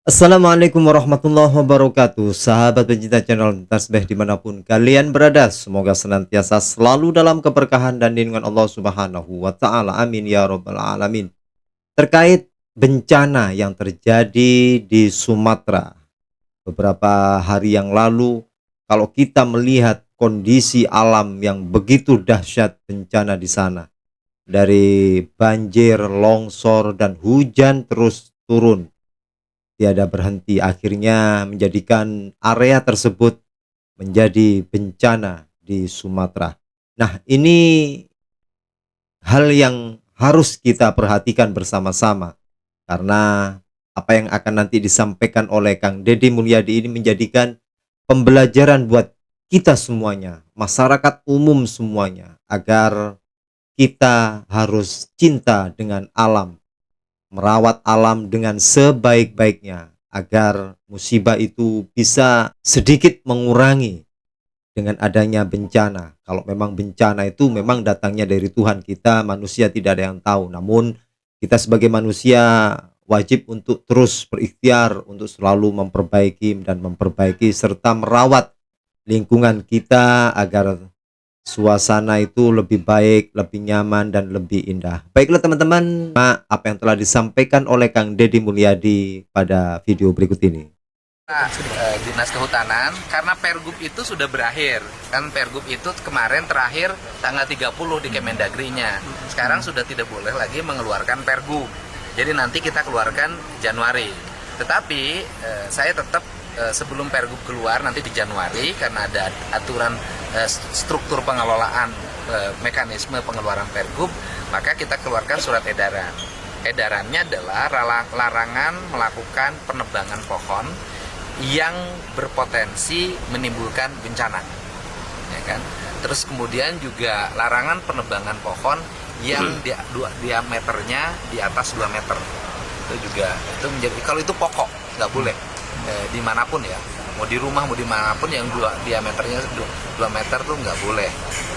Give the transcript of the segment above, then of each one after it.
Assalamualaikum warahmatullahi wabarakatuh. Sahabat pencinta channel Tasbih dimanapun kalian berada, semoga senantiasa selalu dalam keberkahan dan lindungan Allah Subhanahu wa Ta'ala. Amin ya Rabbal 'Alamin. Terkait bencana yang terjadi di Sumatera beberapa hari yang lalu, kalau kita melihat kondisi alam yang begitu dahsyat bencana di sana, dari banjir, longsor, dan hujan terus turun tiada berhenti, akhirnya menjadikan area tersebut menjadi bencana di Sumatera. Nah, ini hal yang harus kita perhatikan bersama-sama karena apa yang akan nanti disampaikan oleh Kang Deddy Mulyadi ini menjadikan pembelajaran buat kita semuanya, masyarakat umum semuanya, agar kita harus cinta dengan alam, merawat alam dengan sebaik-baiknya agar musibah itu bisa sedikit mengurangi dengan adanya bencana. Kalau memang bencana itu memang datangnya dari Tuhan, kita manusia tidak ada yang tahu. Namun kita sebagai manusia wajib untuk terus berikhtiar untuk selalu memperbaiki dan memperbaiki serta merawat lingkungan kita agar suasana itu lebih baik, lebih nyaman, dan lebih indah. Baiklah teman-teman, apa yang telah disampaikan oleh Kang Deddy Mulyadi pada video berikut ini. Dinas Kehutanan, karena Pergub itu sudah berakhir. Kan Pergub itu kemarin terakhir tanggal 30 di Kemendagrinya. Sekarang sudah tidak boleh lagi mengeluarkan Pergub. Jadi nanti kita keluarkan Januari. Tetapi saya tetap sebelum Pergub keluar nanti di Januari, karena ada aturan struktur pengelolaan mekanisme pengeluaran Pergub, maka kita keluarkan surat edaran. Edarannya adalah larangan melakukan penebangan pohon yang berpotensi menimbulkan bencana, ya kan? Terus kemudian juga larangan penebangan pohon yang diameternya di atas 2 meter. Itu menjadi, kalau itu pokok, nggak boleh dimanapun ya, mau di rumah mau dimanapun yang diameternya 2 meter tuh nggak boleh.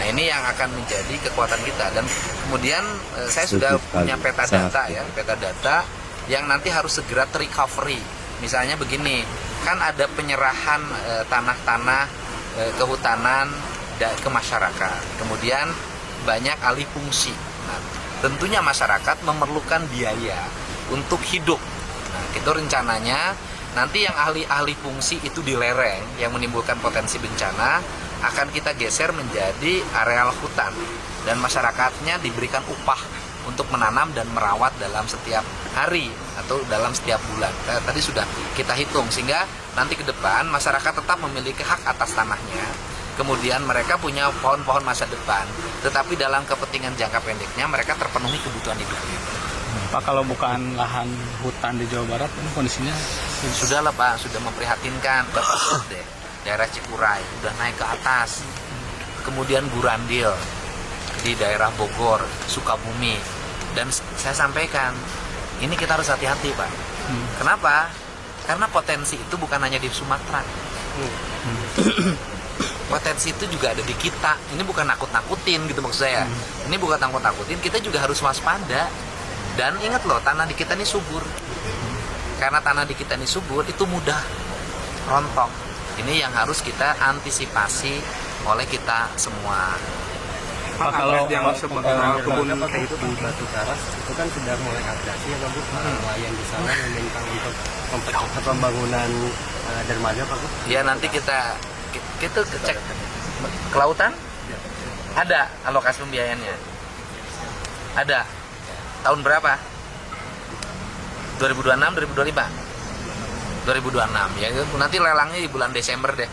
Nah, ini yang akan menjadi kekuatan kita. Dan kemudian saya sudah punya peta data yang nanti harus segera terrecovery. Misalnya begini, kan ada penyerahan tanah-tanah kehutanan ke masyarakat, kemudian banyak alih fungsi. Nah, tentunya masyarakat memerlukan biaya untuk hidup. Nah, itu rencananya nanti yang ahli fungsi itu di lereng yang menimbulkan potensi bencana akan kita geser menjadi areal hutan, dan masyarakatnya diberikan upah untuk menanam dan merawat dalam setiap hari atau dalam setiap bulan. Tadi sudah kita hitung, sehingga nanti ke depan masyarakat tetap memiliki hak atas tanahnya. Kemudian mereka punya pohon-pohon masa depan, tetapi dalam kepentingan jangka pendeknya mereka terpenuhi kebutuhan hidupnya. Pak, kalau bukan lahan hutan di Jawa Barat ini kondisinya sudah lah Pak, sudah memprihatinkan. Deh, daerah Cikuray udah naik ke atas, kemudian Gurandil di daerah Bogor, Sukabumi, dan saya sampaikan ini kita harus hati-hati Pak. Kenapa? Karena potensi itu bukan hanya di Sumatera. Potensi itu juga ada di kita. Ini bukan nakut-nakutin gitu maksud saya. Ini bukan nakut-nakutin, kita juga harus waspada. Dan ingat loh, tanah di kita ini subur. Karena tanah di kita ini subur, itu mudah rontok. Ini yang harus kita antisipasi oleh kita semua. Pak, kalau yang kebun itu di Batu Karas itu kan sudah mulai agresi ya Pak Bu, nelayan di sana meminta untuk mempercepat pembangunan dermaga Pak Bu. Ya, nanti kita cek kelautan, ada alokasi pembiayaannya, ada. Tahun berapa? 2026, 2025? 2026 ya, nanti lelangnya di bulan Desember deh.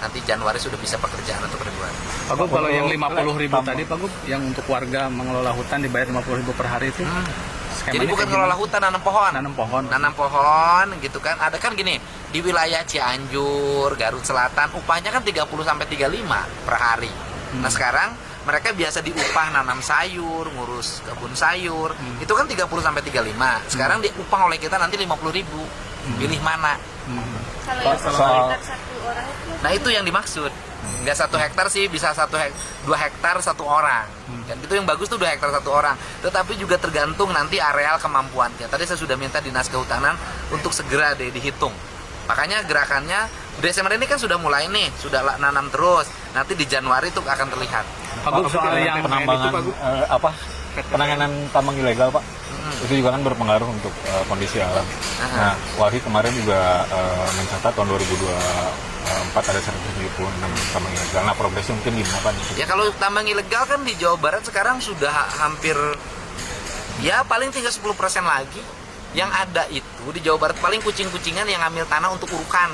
Nanti Januari sudah bisa pekerjaan untuk ribuan. Pak Gub, kalau yang 50.000 tadi Pak Gub, yang untuk warga mengelola hutan dibayar 50.000 per hari itu jadi bukan ngelola hutan, nanam pohon gitu kan. Ada kan gini, di wilayah Cianjur, Garut Selatan upahnya kan 30 sampai 35 per hari. Nah, sekarang mereka biasa diupah nanam sayur, ngurus kebun sayur, itu kan 30 sampai 35. Sekarang diupah oleh kita nanti 50.000. Pilih mana? Kalau yang sekitar 1 orang itu. Nah, itu yang dimaksud. Nggak 1 hektar sih, bisa 2 hektar 1 orang. Dan itu yang bagus tuh 2 hektar 1 orang. Tetapi juga tergantung nanti areal kemampuannya. Tadi saya sudah minta Dinas Kehutanan untuk segera dihitung. Makanya gerakannya Desember ini kan sudah mulai nih, sudah nanam terus. Nanti di Januari itu akan terlihat. Pak Gub, soal yang penambangan penanganan tambang ilegal, Pak, itu juga kan berpengaruh untuk kondisi alam. Nah, Walhi kemarin juga mencatat tahun 2024 ada 176 tambang ilegal. Nah, progresnya mungkin gimana, Pak? Ya kalau tambang ilegal kan di Jawa Barat sekarang sudah hampir, ya paling tinggal 10% lagi. Yang ada itu di Jawa Barat paling kucing-kucingan yang ngambil tanah untuk urukan.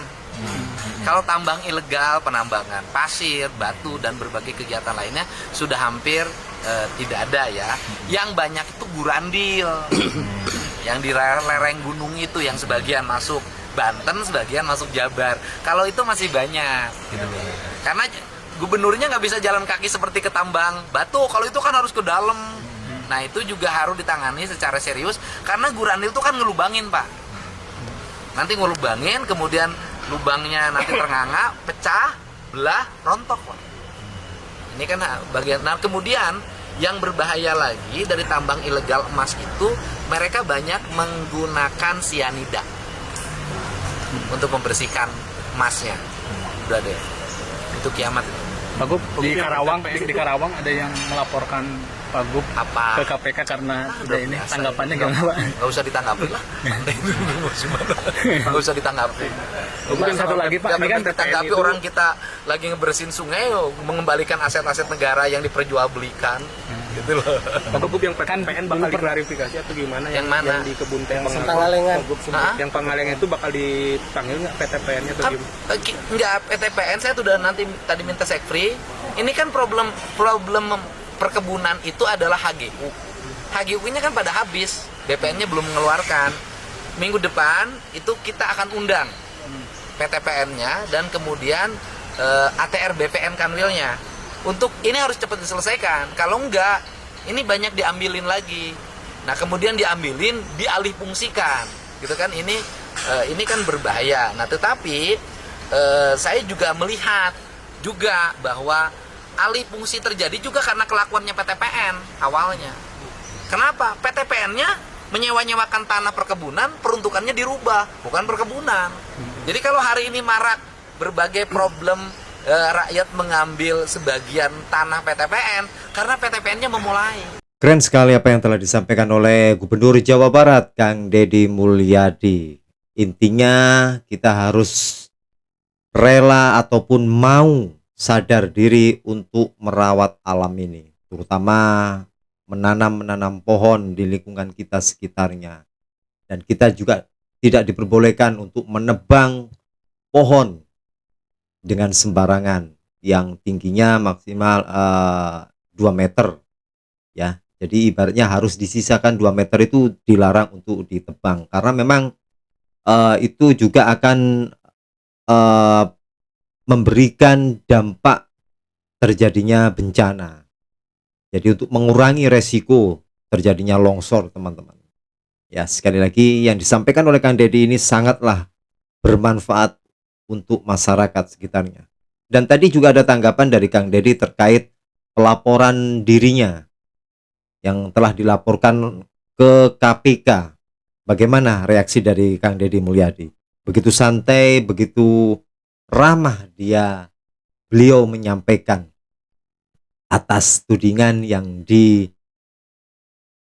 Kalau tambang ilegal, penambangan pasir, batu, dan berbagai kegiatan lainnya sudah hampir tidak ada ya. Yang banyak itu gurandil, yang di lereng gunung itu, yang sebagian masuk Banten, sebagian masuk Jabar. Kalau itu masih banyak, gitu. Karena gubernurnya nggak bisa jalan kaki seperti ke tambang batu. Kalau itu kan harus ke dalam. Nah itu juga harus ditangani secara serius, karena gurandil itu kan ngelubangin, Pak. Nanti ngelubangin, kemudian lubangnya nanti ternganga, pecah, belah, rontok, Pak. Ini kan bagian. Nah kemudian yang berbahaya lagi dari tambang ilegal emas itu, mereka banyak menggunakan sianida untuk membersihkan emasnya. Udah deh, itu kiamat. Pak Gub, di Karawang ada yang melaporkan Pak Gub Apa? ke KPK karena udah ini biasa. tanggapannya gimana, Pak? Nggak usah ditanggapi lah. Nggak usah ditanggapi. Kemudian satu lagi, Pak, ini kan ditanggapi BPN itu orang kita lagi ngebersihin sungai, mengembalikan aset-aset negara yang diperjualbelikan. Gitu loh. Pak Gub, yang PTPN bakal diklarifikasi atau gimana? Yang mana? Yang di kebun teh Pangalengan. Hah? Yang Pangalengan itu bakal dipanggil nggak PTPN-nya atau Kan, gimana? enggak, PTPN saya sudah nanti tadi minta sekfri. Ini kan problem perkebunan itu adalah HGU. HGU-nya kan pada habis, BPN-nya belum mengeluarkan. Minggu depan itu kita akan undang PTPN-nya dan kemudian ATR BPN Kanwilnya. Untuk ini harus cepat diselesaikan. Kalau enggak, ini banyak diambilin lagi. Nah, kemudian diambilin, dialih fungsikan. Gitu kan, ini kan berbahaya. Nah, tetapi saya juga melihat juga bahwa alih fungsi terjadi juga karena kelakuannya PTPN awalnya. Kenapa? PTPN-nya menyewa-nyewakan tanah perkebunan, peruntukannya dirubah, bukan perkebunan. Jadi kalau hari ini marak berbagai problem, rakyat mengambil sebagian tanah PTPN karena PTPN-nya memulai. Keren sekali apa yang telah disampaikan oleh Gubernur Jawa Barat, Kang Deddy Mulyadi. Intinya kita harus rela ataupun mau sadar diri untuk merawat alam ini, terutama menanam pohon di lingkungan kita sekitarnya. Dan kita juga tidak diperbolehkan untuk menebang pohon dengan sembarangan yang tingginya maksimal 2 meter ya. Jadi ibaratnya harus disisakan 2 meter, itu dilarang untuk ditebang karena memang itu juga akan memberikan dampak terjadinya bencana. Jadi untuk mengurangi resiko terjadinya longsor, teman-teman. Ya, sekali lagi yang disampaikan oleh Kang Deddy ini sangatlah bermanfaat untuk masyarakat sekitarnya. Dan tadi juga ada tanggapan dari Kang Deddy terkait pelaporan dirinya yang telah dilaporkan ke KPK. Bagaimana reaksi dari Kang Deddy Mulyadi? Begitu santai, begitu ramah beliau menyampaikan atas tudingan yang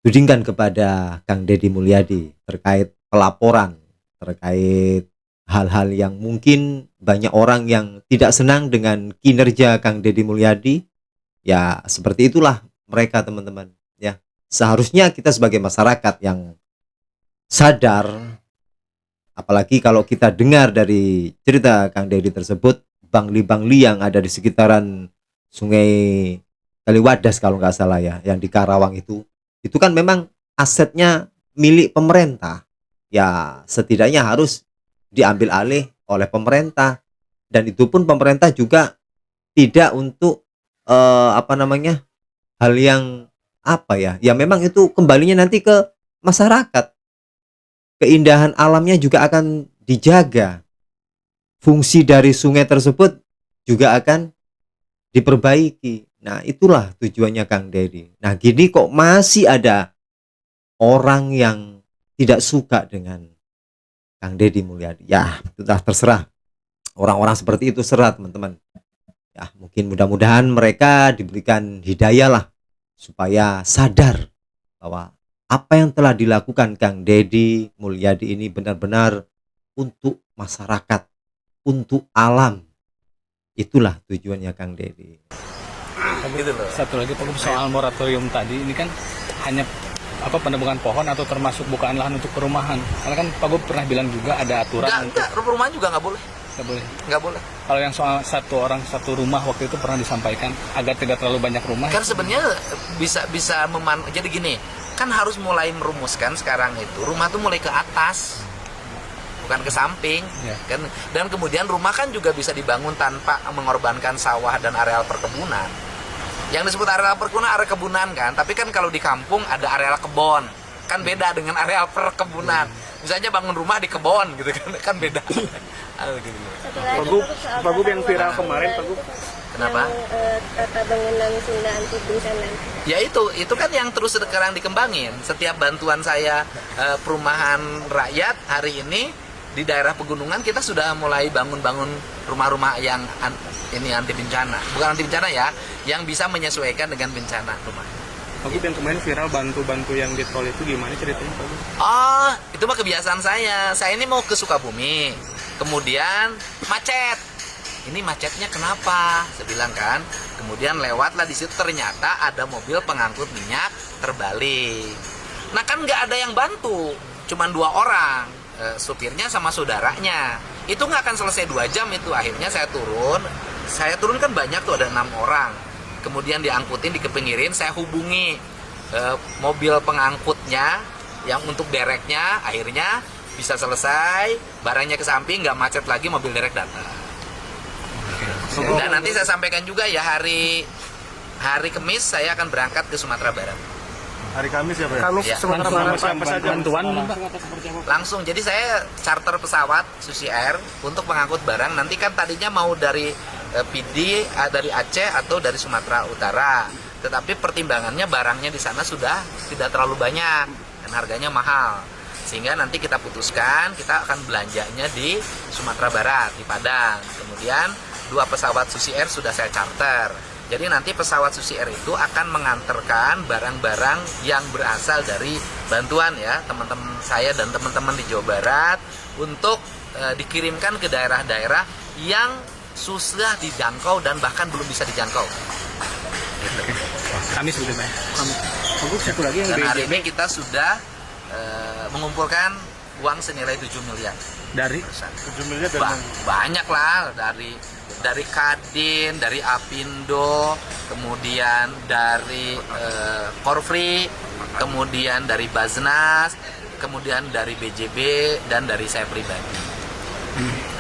ditudingkan kepada Kang Deddy Mulyadi terkait pelaporan, terkait hal-hal yang mungkin banyak orang yang tidak senang dengan kinerja Kang Deddy Mulyadi. Ya seperti itulah mereka, teman-teman ya. Seharusnya kita sebagai masyarakat yang sadar, apalagi kalau kita dengar dari cerita Kang Deddy tersebut, bangli-bangli yang ada di sekitaran Sungai Kaliwadas kalau nggak salah ya, yang di Karawang itu kan memang asetnya milik pemerintah. Ya setidaknya harus diambil alih oleh pemerintah, dan itu pun pemerintah juga tidak untuk hal yang ya memang itu kembalinya nanti ke masyarakat. Keindahan alamnya juga akan dijaga. Fungsi dari sungai tersebut juga akan diperbaiki. Nah, itulah tujuannya Kang Dedi. Nah, gini kok masih ada orang yang tidak suka dengan Kang Dedi Mulyadi. Ya, sudah terserah. Orang-orang seperti itu serah, teman-teman. Ya, mungkin mudah-mudahan mereka diberikan hidayah lah supaya sadar bahwa apa yang telah dilakukan Kang Dedi Mulyadi ini benar-benar untuk masyarakat, untuk alam. Itulah tujuannya Kang Dedi. Gitu loh. Satu lagi Pak Gub, soal moratorium tadi, ini kan hanya penebangan pohon atau termasuk bukaan lahan untuk perumahan? Karena kan Pak Gub pernah bilang juga ada aturan Enggak, perumahan juga nggak boleh. nggak boleh. Nggak boleh. Kalau yang soal satu orang satu rumah waktu itu pernah disampaikan agar tidak terlalu banyak rumah. Kan sebenarnya bisa jadi gini, kan harus mulai merumuskan sekarang itu rumah tuh mulai ke atas, bukan ke samping. Ya. Kan, dan kemudian rumah kan juga bisa dibangun tanpa mengorbankan sawah dan areal perkebunan. Yang disebut areal perkebunan, area kebunan kan, tapi kan kalau di kampung ada areal kebon, kan beda dengan areal perkebunan. Misalnya bangun rumah di kebon gitu kan beda. Gitu. Pak Gub yang viral kemarin, Pak Gub. Kenapa? Tata bangunan Sunda anti bencana. Ya itu kan yang terus sekarang dikembangin. Setiap bantuan saya perumahan rakyat hari ini di daerah pegunungan kita sudah mulai bangun-bangun rumah-rumah yang ini anti bencana. Bukan anti bencana ya, yang bisa menyesuaikan dengan bencana rumah. Pak Gub yang kemarin viral bantu-bantu yang di tol itu gimana ceritanya, Pak Gub? Oh, itu mah kebiasaan saya. Saya ini mau ke Sukabumi, kemudian macet. Ini macetnya kenapa? Saya bilang kan. Kemudian lewatlah di situ, ternyata ada mobil pengangkut minyak terbalik. Nah kan nggak ada yang bantu, cuman 2 orang, supirnya sama saudaranya. Itu nggak akan selesai 2 jam itu. Akhirnya saya turun kan banyak tuh, ada 6 orang. Kemudian diangkutin, dikepinggirin, saya hubungi mobil pengangkutnya yang untuk dereknya, akhirnya bisa selesai, barangnya ke samping, nggak macet lagi, mobil derek datang. Dan nanti saya sampaikan juga ya, hari Kamis saya akan berangkat ke Sumatera Barat. Hari Kamis ya, Pak? Kamis, ya. Sumatera Barat, siapa saja? Bantuan Langsung, jadi saya charter pesawat Susi Air untuk mengangkut barang. Nanti kan tadinya mau dari PD, dari Aceh atau dari Sumatera Utara. Tetapi pertimbangannya barangnya di sana sudah tidak terlalu banyak dan harganya mahal. Sehingga nanti kita putuskan kita akan belanjanya di Sumatera Barat, di Padang. Kemudian 2 pesawat Susi Air sudah saya charter. Jadi nanti pesawat Susi Air itu akan mengantarkan barang-barang yang berasal dari bantuan ya, teman-teman saya dan teman-teman di Jawa Barat untuk dikirimkan ke daerah-daerah yang susah dijangkau dan bahkan belum bisa dijangkau. Gitu. Kamis sudah Pak. Pak Gub, satu lagi yang Dan hari ini kita sudah mengumpulkan uang senilai 7 miliar. Dari 7 miliar dan Banyak lah, dari Kadin, dari Apindo, kemudian dari Korfri, kemudian dari Baznas, kemudian dari BJB, dan dari saya pribadi.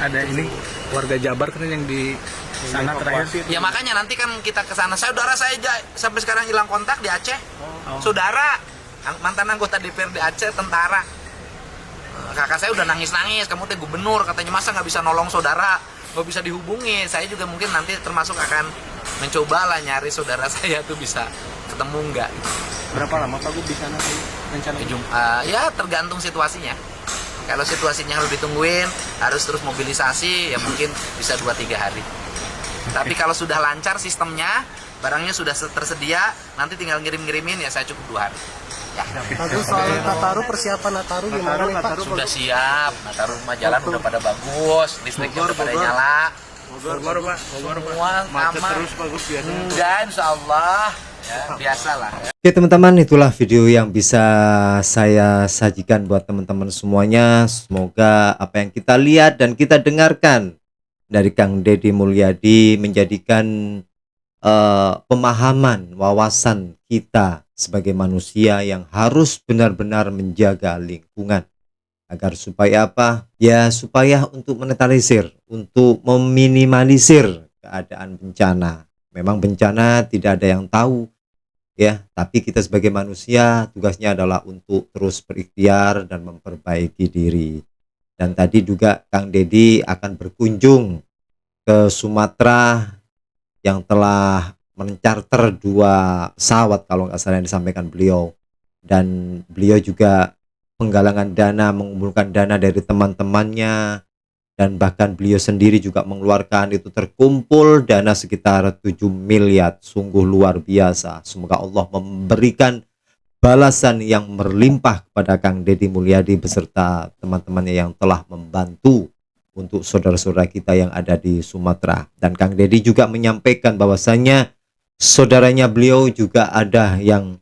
ada ini warga Jabar kan yang di sana terakhir. Ya makanya nanti kan kita ke sana. Saudara saya sampai sekarang hilang kontak di Aceh. Saudara, mantan anggota DPRD Aceh, tentara. Kakak saya udah nangis-nangis, kamu teh gubernur, katanya masa nggak bisa nolong saudara, nggak bisa dihubungi. Saya juga mungkin nanti termasuk akan mencoba lah nyari saudara saya tuh bisa ketemu nggak. berapa lama Pak Gub di sana rencananya? Ya tergantung situasinya. Kalau situasinya harus ditungguin, harus terus mobilisasi, ya mungkin bisa 2-3 hari. Tapi kalau sudah lancar sistemnya, barangnya sudah tersedia, nanti tinggal ngirim-ngirimin, ya saya cukup 2 hari. Ya. Bagus, soal Nataru, persiapan Nataru gimana nih Pak? Sudah siap, Nataru rumah jalan udah pada bagus, listriknya udah pada nyala. Bogor, Pak. Semua Macet aman. terus Pak Gub biasanya. Enggak, insya Allah. Ya, biasalah. Oke teman-teman, itulah video yang bisa saya sajikan buat teman-teman semuanya. Semoga apa yang kita lihat dan kita dengarkan dari Kang Dedi Mulyadi menjadikan pemahaman, wawasan kita sebagai manusia yang harus benar-benar menjaga lingkungan. Agar supaya apa? Ya supaya untuk menetralisir, untuk meminimalisir keadaan bencana. Memang bencana tidak ada yang tahu ya, tapi kita sebagai manusia tugasnya adalah untuk terus berikhtiar dan memperbaiki diri. Dan tadi juga Kang Dedi akan berkunjung ke Sumatera yang telah mencarter 2 pesawat kalau nggak salah yang disampaikan beliau, dan beliau juga penggalangan dana, mengumpulkan dana dari teman-temannya, dan bahkan beliau sendiri juga mengeluarkan, itu terkumpul dana sekitar 7 miliar. Sungguh luar biasa. Semoga Allah memberikan balasan yang berlimpah kepada Kang Deddy Mulyadi beserta teman-temannya yang telah membantu untuk saudara-saudara kita yang ada di Sumatera. Dan Kang Deddy juga menyampaikan bahwasannya saudaranya beliau juga ada yang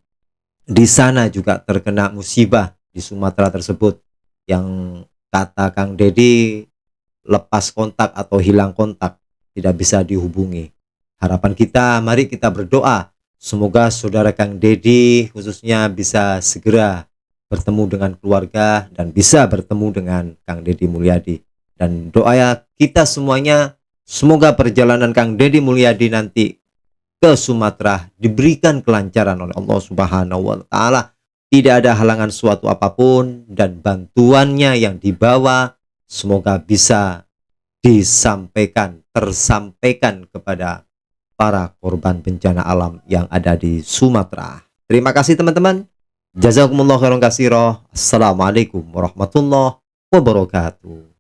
di sana juga terkena musibah di Sumatera tersebut, yang kata Kang Deddy lepas kontak atau hilang kontak, tidak bisa dihubungi. Harapan kita, mari kita berdoa semoga saudara Kang Deddy khususnya bisa segera bertemu dengan keluarga dan bisa bertemu dengan Kang Deddy Mulyadi. Dan doa kita semuanya, semoga perjalanan Kang Deddy Mulyadi nanti ke Sumatera diberikan kelancaran oleh Allah Subhanahu wa taala. Tidak ada halangan suatu apapun, dan bantuannya yang dibawa semoga bisa tersampaikan kepada para korban bencana alam yang ada di Sumatera. Terima kasih teman-teman. Jazakumullah khairan katsira. Assalamualaikum warahmatullahi wabarakatuh.